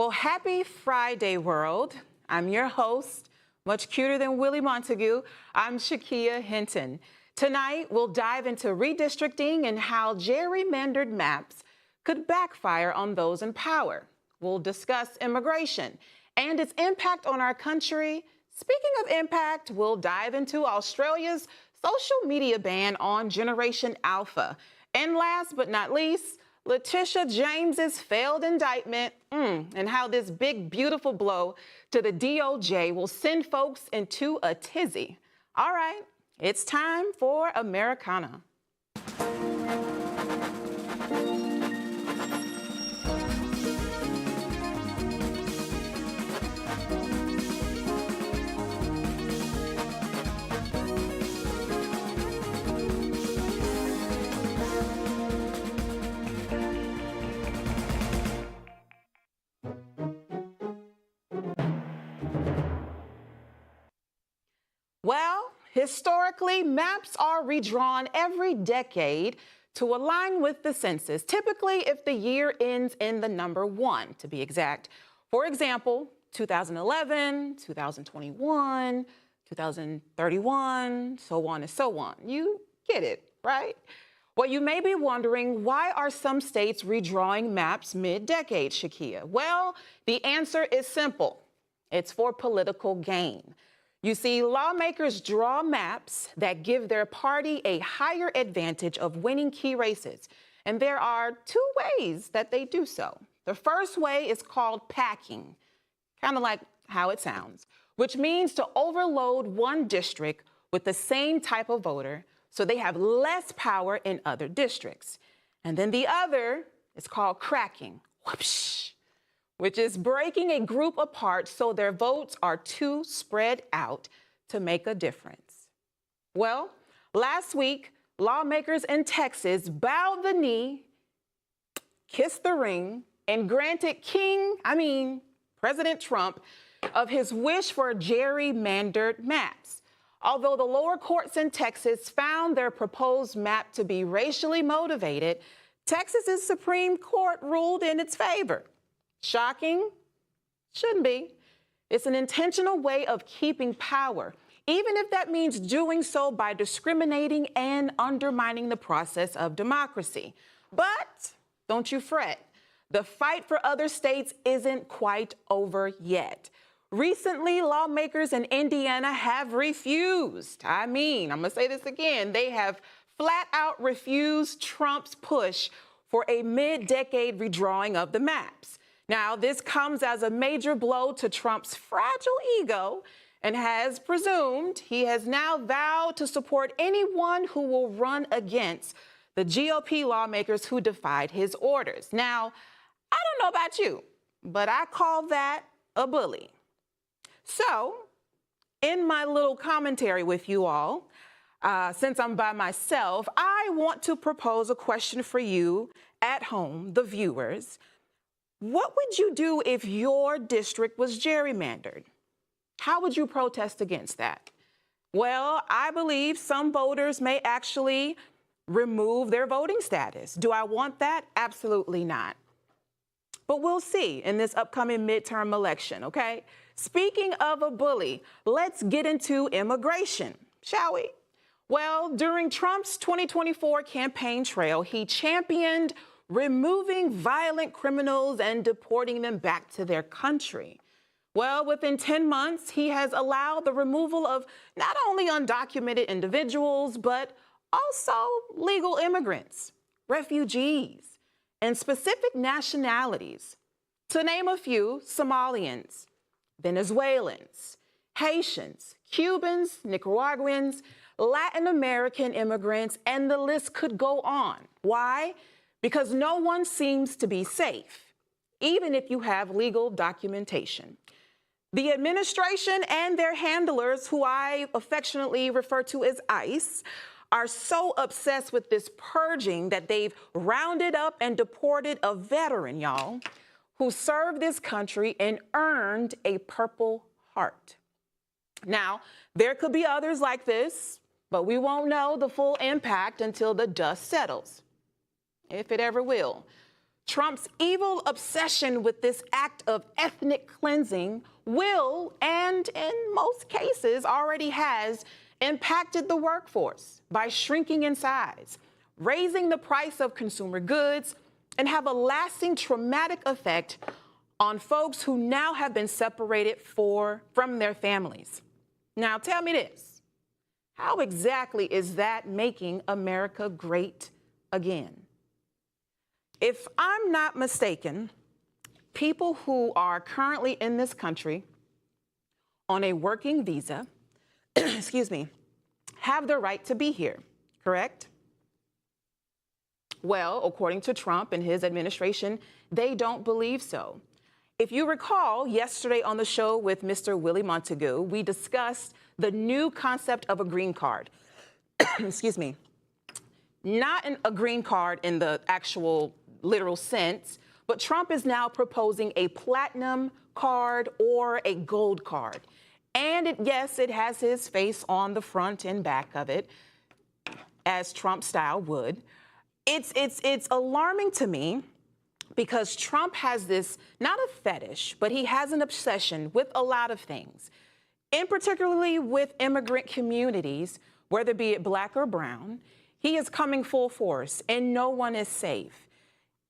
Well, happy Friday, world. I'm your host, much cuter than Willie Montague. I'm Shakhea Hinton. Tonight, we'll dive into redistricting and how gerrymandered maps could backfire on those in power. We'll discuss immigration and its impact on our country. Speaking of impact, we'll dive into Australia's social media ban on Generation Alpha. And last but not least, Letitia James's failed indictment and how this big, beautiful blow to the DOJ will send folks into a tizzy. All right, it's time for Americana. Well, historically, maps are redrawn every decade to align with the census, typically if the year ends in the number 1, to be exact. For example, 2011, 2021, 2031, so on and so on. You get it, right? Well, you may be wondering, why are some states redrawing maps mid-decade, Shakhea? Well, the answer is simple. It's for political gain. You see, lawmakers draw maps that give their party a higher advantage of winning key races. And there are 2 ways that they do so. The first way is called packing, kind of like how it sounds, which means to overload one district with the same type of voter so they have less power in other districts. And then the other is called cracking, whoopsh, which is breaking a group apart so their votes are too spread out to make a difference. Well, last week, lawmakers in Texas bowed the knee, kissed the ring, and granted President Trump, of his wish for gerrymandered maps. Although the lower courts in Texas found their proposed map to be racially motivated, Texas's Supreme Court ruled in its favor. Shocking? Shouldn't be. It's an intentional way of keeping power, even if that means doing so by discriminating and undermining the process of democracy. But don't you fret. The fight for other states isn't quite over yet. Recently, lawmakers in Indiana have refused. I'm going to say this again. They have flat out refused Trump's push for a mid-decade redrawing of the maps. Now, this comes as a major blow to Trump's fragile ego, and as presumed, he has now vowed to support anyone who will run against the GOP lawmakers who defied his orders. Now, I don't know about you, but I call that a bully. So, in my little commentary with you all, since I'm by myself, I want to propose a question for you at home, the viewers. What would you do if your district was gerrymandered? How would you protest against that? Well, I believe some voters may actually remove their voting status. Do I want that? Absolutely not. But we'll see in this upcoming midterm election, okay? Speaking of a bully, let's get into immigration, shall we? Well, during Trump's 2024 campaign trail, he championed removing violent criminals and deporting them back to their country. Well, within 10 months, he has allowed the removal of not only undocumented individuals, but also legal immigrants, refugees, and specific nationalities. To name a few, Somalians, Venezuelans, Haitians, Cubans, Nicaraguans, Latin American immigrants, and the list could go on. Why? Because no one seems to be safe, even if you have legal documentation. The administration and their handlers, who I affectionately refer to as ICE, are so obsessed with this purging that they've rounded up and deported a veteran, y'all, who served this country and earned a Purple Heart. Now, there could be others like this, but we won't know the full impact until the dust settles, if it ever will. Trump's evil obsession with this act of ethnic cleansing will, and in most cases already has, impacted the workforce by shrinking in size, raising the price of consumer goods, and have a lasting traumatic effect on folks who now have been separated from their families. Now, tell me this. How exactly is that making America great again? If I'm not mistaken, people who are currently in this country on a working visa, excuse me, have the right to be here, correct? Well, according to Trump and his administration, they don't believe so. If you recall, yesterday on the show with Mr. Willie Montague, we discussed the new concept of a green card. Excuse me. Not a green card in the actual literal sense, but Trump is now proposing a platinum card or a gold card. And yes, it has his face on the front and back of it, as Trump style would. It's alarming to me because Trump has this, not a fetish, but he has an obsession with a lot of things, and particularly with immigrant communities, whether be it black or brown. He is coming full force, and no one is safe.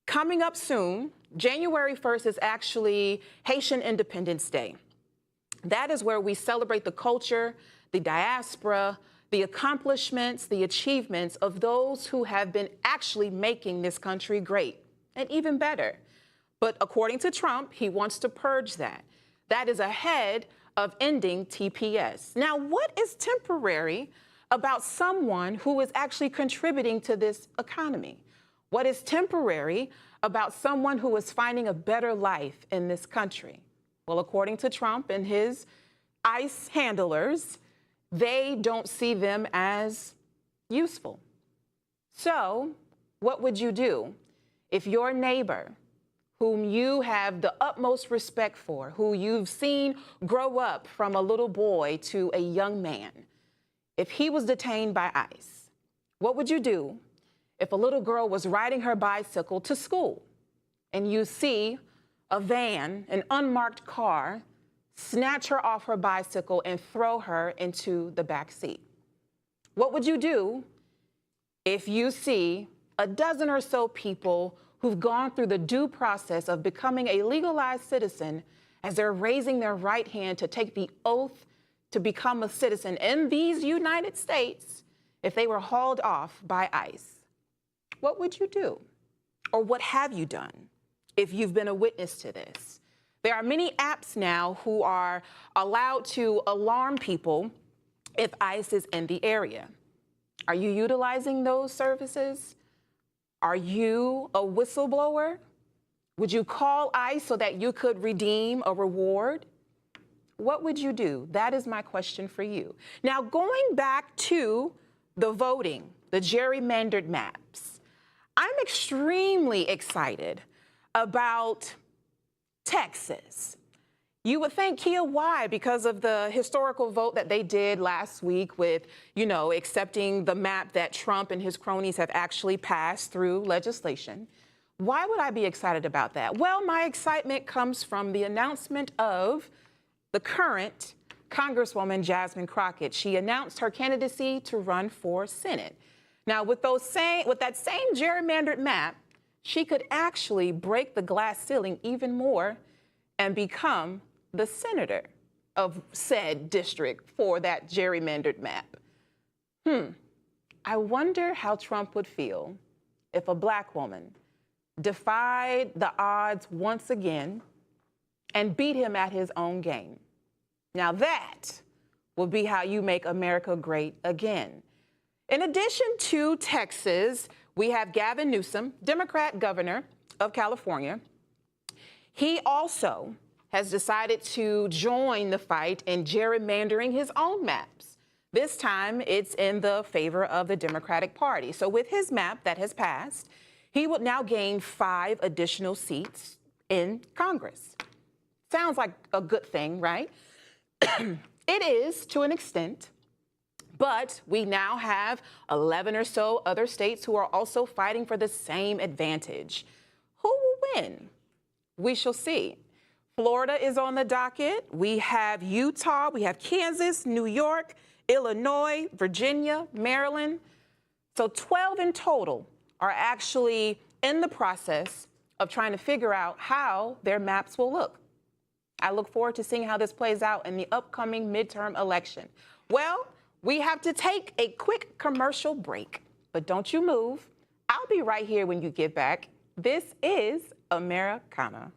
Coming up soon, January 1st is actually Haitian Independence Day. That is where we celebrate the culture, the diaspora, the accomplishments, the achievements of those who have been actually making this country great and even better. But according to Trump, he wants to purge that. That is ahead of ending TPS. Now, what is temporary about someone who is actually contributing to this economy? What is temporary about someone who is finding a better life in this country? Well, according to Trump and his ICE handlers, they don't see them as useful. So what would you do if your neighbor, whom you have the utmost respect for, who you've seen grow up from a little boy to a young man, if he was detained by ICE? What would you do if a little girl was riding her bicycle to school and you see a van, an unmarked car, snatch her off her bicycle and throw her into the back seat? What would you do if you see a dozen or so people who've gone through the due process of becoming a legalized citizen as they're raising their right hand to take the oath to become a citizen in these United States, if they were hauled off by ICE? What would you do? Or what have you done if you've been a witness to this? There are many apps now who are allowed to alarm people if ICE is in the area. Are you utilizing those services? Are you a whistleblower? Would you call ICE so that you could redeem a reward? What would you do? That is my question for you. Now, going back to the voting, the gerrymandered maps, I'm extremely excited about Texas. You would think, Kia, why? Because of the historical vote that they did last week with, accepting the map that Trump and his cronies have actually passed through legislation. Why would I be excited about that? Well, my excitement comes from the announcement of the current Congresswoman Jasmine Crockett. She announced her candidacy to run for Senate. Now, with that same gerrymandered map, she could actually break the glass ceiling even more and become the senator of said district for that gerrymandered map. I wonder how Trump would feel if a black woman defied the odds once again and beat him at his own game. Now that will be how you make America great again. In addition to Texas, we have Gavin Newsom, Democrat governor of California. He also has decided to join the fight in gerrymandering his own maps. This time, it's in the favor of the Democratic Party. So with his map that has passed, he would now gain 5 additional seats in Congress. Sounds like a good thing, right? It is to an extent, but we now have 11 or so other states who are also fighting for the same advantage. Who win? We shall see. Florida is on the docket. We have Utah, we have Kansas, New York, Illinois, Virginia, Maryland. So 12 in total are actually in the process of trying to figure out how their maps will look. I look forward to seeing how this plays out in the upcoming midterm election. Well, we have to take a quick commercial break, but don't you move. I'll be right here when you get back. This is Americana.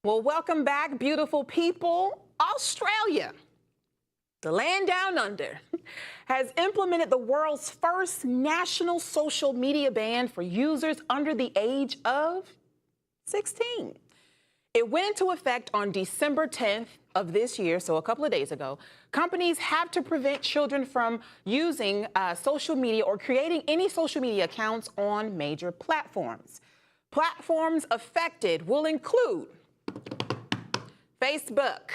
Well, welcome back, beautiful people. Australia, the land down under, has implemented the world's first national social media ban for users under the age of 16. It went into effect on December 10th of this year, so a couple of days ago. Companies have to prevent children from using social media or creating any social media accounts on major platforms. Platforms affected will include Facebook,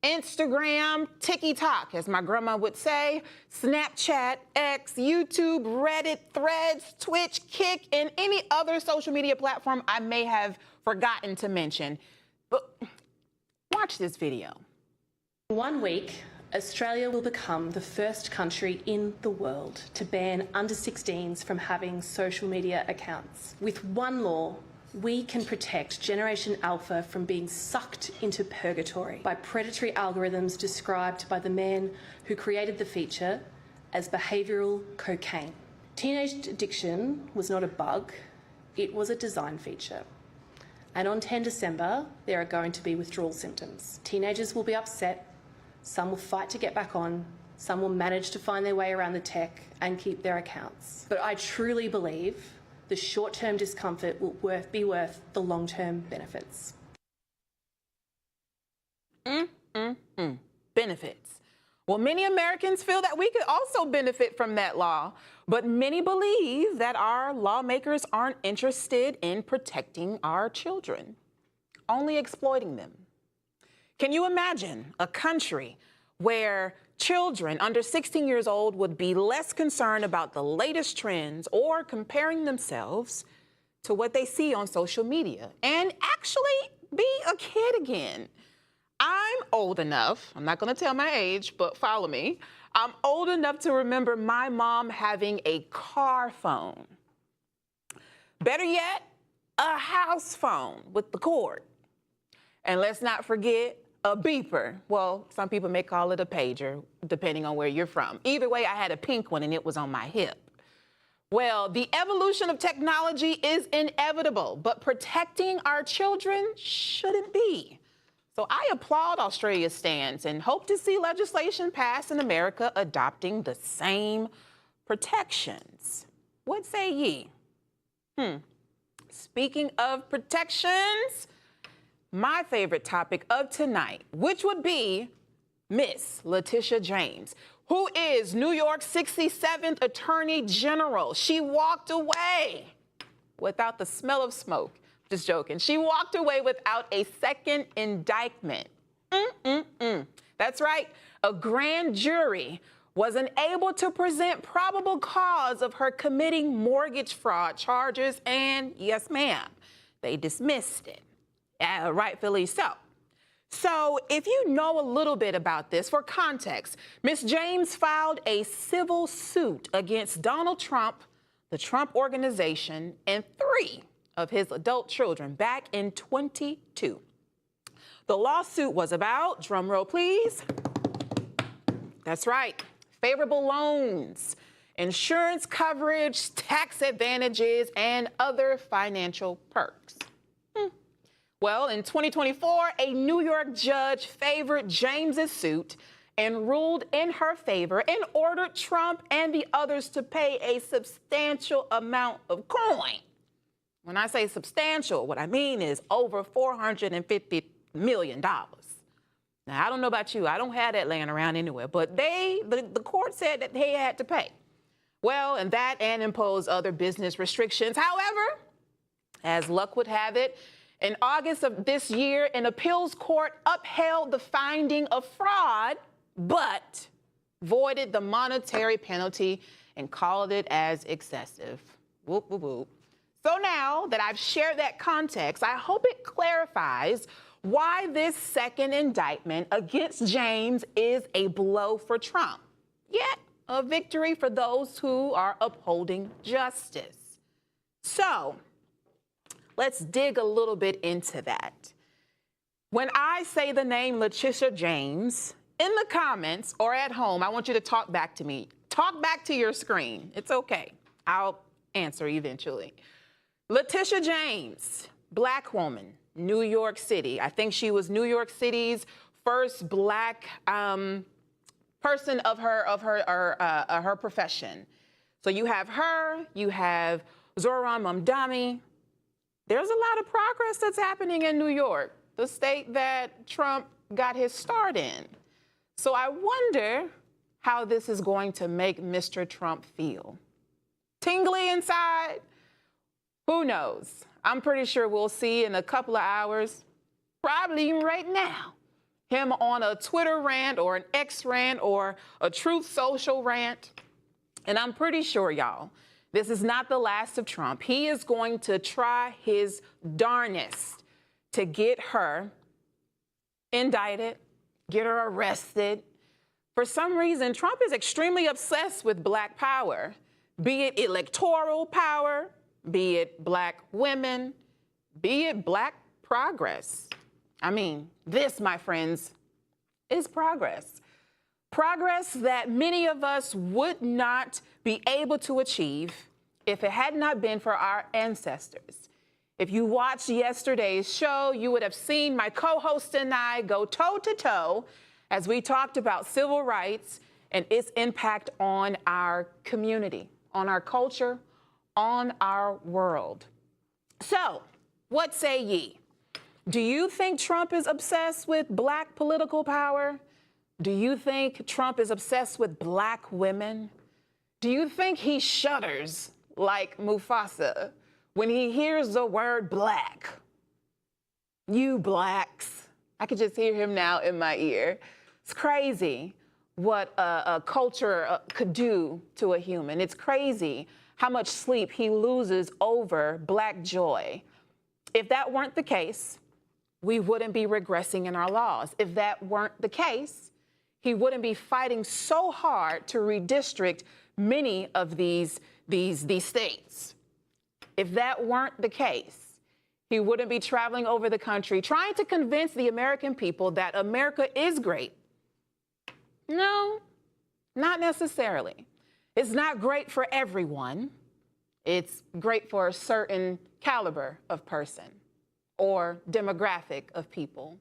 Instagram, TikTok, as my grandma would say, Snapchat, X, YouTube, Reddit, Threads, Twitch, Kick, and any other social media platform I may have forgotten to mention. But watch this video. In 1 week, Australia will become the first country in the world to ban under 16s from having social media accounts. With one law, we can protect Generation Alpha from being sucked into purgatory by predatory algorithms described by the man who created the feature as behavioural cocaine. Teenage addiction was not a bug, it was a design feature. And on 10 December, there are going to be withdrawal symptoms. Teenagers will be upset, some will fight to get back on, some will manage to find their way around the tech and keep their accounts. But I truly believe the short-term discomfort will be worth the long-term benefits. Benefits. Well, many Americans feel that we could also benefit from that law, but many believe that our lawmakers aren't interested in protecting our children, only exploiting them. Can you imagine a country where children under 16 years old would be less concerned about the latest trends or comparing themselves to what they see on social media and actually be a kid again? I'm old enough, I'm not going to tell my age, but follow me. I'm old enough to remember my mom having a car phone. Better yet, a house phone with the cord. And let's not forget a beeper. Well, some people may call it a pager, depending on where you're from. Either way, I had a pink one and it was on my hip. Well, the evolution of technology is inevitable, but protecting our children shouldn't be. So I applaud Australia's stance and hope to see legislation passed in America adopting the same protections. What say ye? Speaking of protections, my favorite topic of tonight, which would be Miss Letitia James, who is New York's 67th Attorney General. She walked away without the smell of smoke. Just joking. She walked away without a second indictment. That's right. A grand jury wasn't able to present probable cause of her committing mortgage fraud charges, and yes, ma'am, they dismissed it, rightfully so. So if you know a little bit about this, for context, Ms. James filed a civil suit against Donald Trump, the Trump Organization, and 3 of his adult children back in 2022. The lawsuit was about, drum roll please, that's right, favorable loans, insurance coverage, tax advantages, and other financial perks. Well, in 2024, a New York judge favored James's suit and ruled in her favor and ordered Trump and the others to pay a substantial amount of coin. When I say substantial, what I mean is over $450 million. Now, I don't know about you. I don't have that laying around anywhere, but the court said that they had to pay. Well, and impose other business restrictions. However, as luck would have it, in August of this year, an appeals court upheld the finding of fraud, but voided the monetary penalty and called it as excessive. Whoop, whoop, whoop. So now that I've shared that context, I hope it clarifies why this second indictment against James is a blow for Trump, yet a victory for those who are upholding justice. So let's dig a little bit into that. When I say the name Letitia James, in the comments or at home, I want you to talk back to me. Talk back to your screen. It's okay. I'll answer eventually. Letitia James, Black woman, New York City. I think she was New York City's first Black person of her profession. So you have her, you have Zohran Mamdani. There's a lot of progress that's happening in New York, the state that Trump got his start in. So I wonder how this is going to make Mr. Trump feel. Tingly inside? Who knows? I'm pretty sure we'll see in a couple of hours, probably even right now, him on a Twitter rant or an X rant or a Truth Social rant. And I'm pretty sure, y'all, this is not the last of Trump. He is going to try his darnest to get her indicted, get her arrested. For some reason, Trump is extremely obsessed with Black power, be it electoral power, be it Black women, be it Black progress. I mean, this, my friends, is progress. Progress that many of us would not be able to achieve if it had not been for our ancestors. If you watched yesterday's show, you would have seen my co-host and I go toe-to-toe as we talked about civil rights and its impact on our community, on our culture, on our world. So, what say ye? Do you think Trump is obsessed with Black political power? Do you think Trump is obsessed with Black women? Do you think he shudders like Mufasa when he hears the word Black? You Blacks. I could just hear him now in my ear. It's crazy what a culture could do to a human. It's crazy how much sleep he loses over Black joy. If that weren't the case, we wouldn't be regressing in our laws. If that weren't the case, he wouldn't be fighting so hard to redistrict many of these states. If that weren't the case, he wouldn't be traveling over the country trying to convince the American people that America is great. No, not necessarily. It's not great for everyone. It's great for a certain caliber of person or demographic of people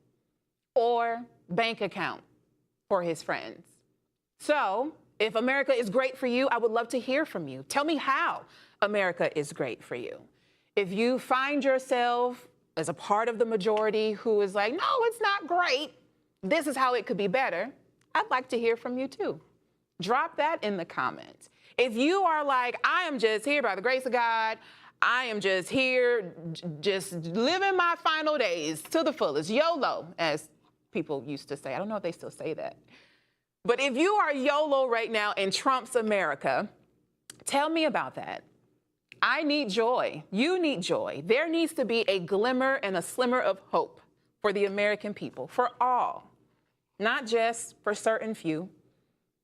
or bank account for his friends. So if America is great for you, I would love to hear from you. Tell me how America is great for you. If you find yourself as a part of the majority who is like, no, it's not great, this is how it could be better, I'd like to hear from you too. Drop that in the comments. If you are like, I am just here by the grace of God, I am just here, just living my final days to the fullest. YOLO, as people used to say. I don't know if they still say that. But if you are YOLO right now in Trump's America, tell me about that. I need joy. You need joy. There needs to be a glimmer and a slimmer of hope for the American people, for all, not just for certain few,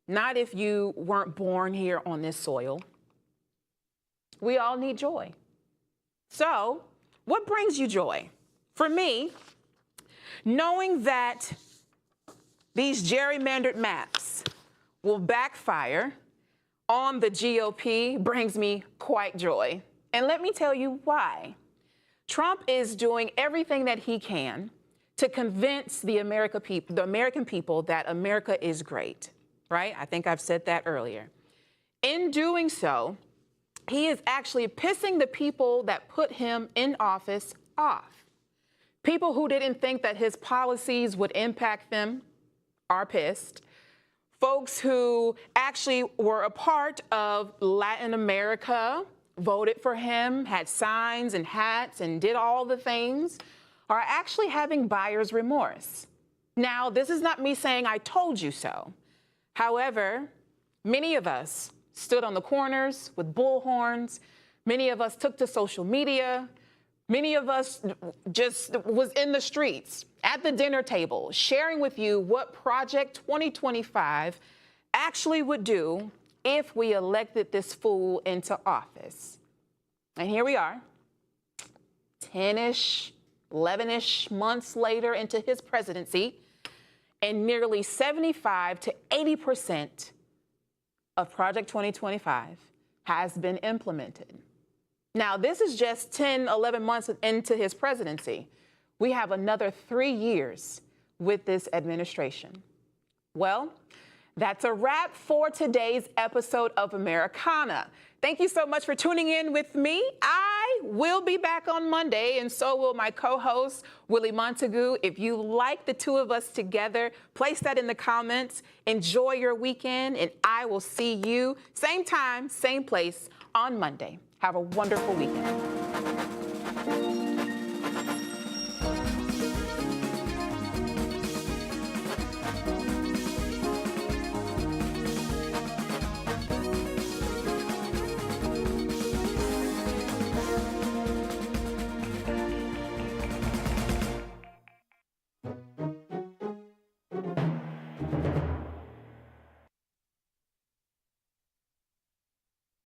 not if you weren't born here on this soil. We all need joy. So, what brings you joy? For me, knowing that these gerrymandered maps will backfire on the GOP brings me quite joy. And let me tell you why. Trump is doing everything that he can to convince the American people that America is great, right? I think I've said that earlier. In doing so, he is actually pissing the people that put him in office off. People who didn't think that his policies would impact them are pissed. Folks who actually were a part of Latin America, voted for him, had signs and hats and did all the things, are actually having buyer's remorse. Now, this is not me saying I told you so. However, many of us stood on the corners with bullhorns. Many of us took to social media. Many of us just was in the streets, at the dinner table, sharing with you what Project 2025 actually would do if we elected this fool into office. And here we are, 10-ish, 11-ish months later into his presidency, and nearly 75 to 80% of Project 2025 has been implemented. Now, this is just 10, 11 months into his presidency. We have another 3 years with this administration. Well, that's a wrap for today's episode of Americana. Thank you so much for tuning in with me. I will be back on Monday, and so will my co-host, Willie Montague. If you like the two of us together, place that in the comments. Enjoy your weekend, and I will see you same time, same place on Monday. Have a wonderful weekend.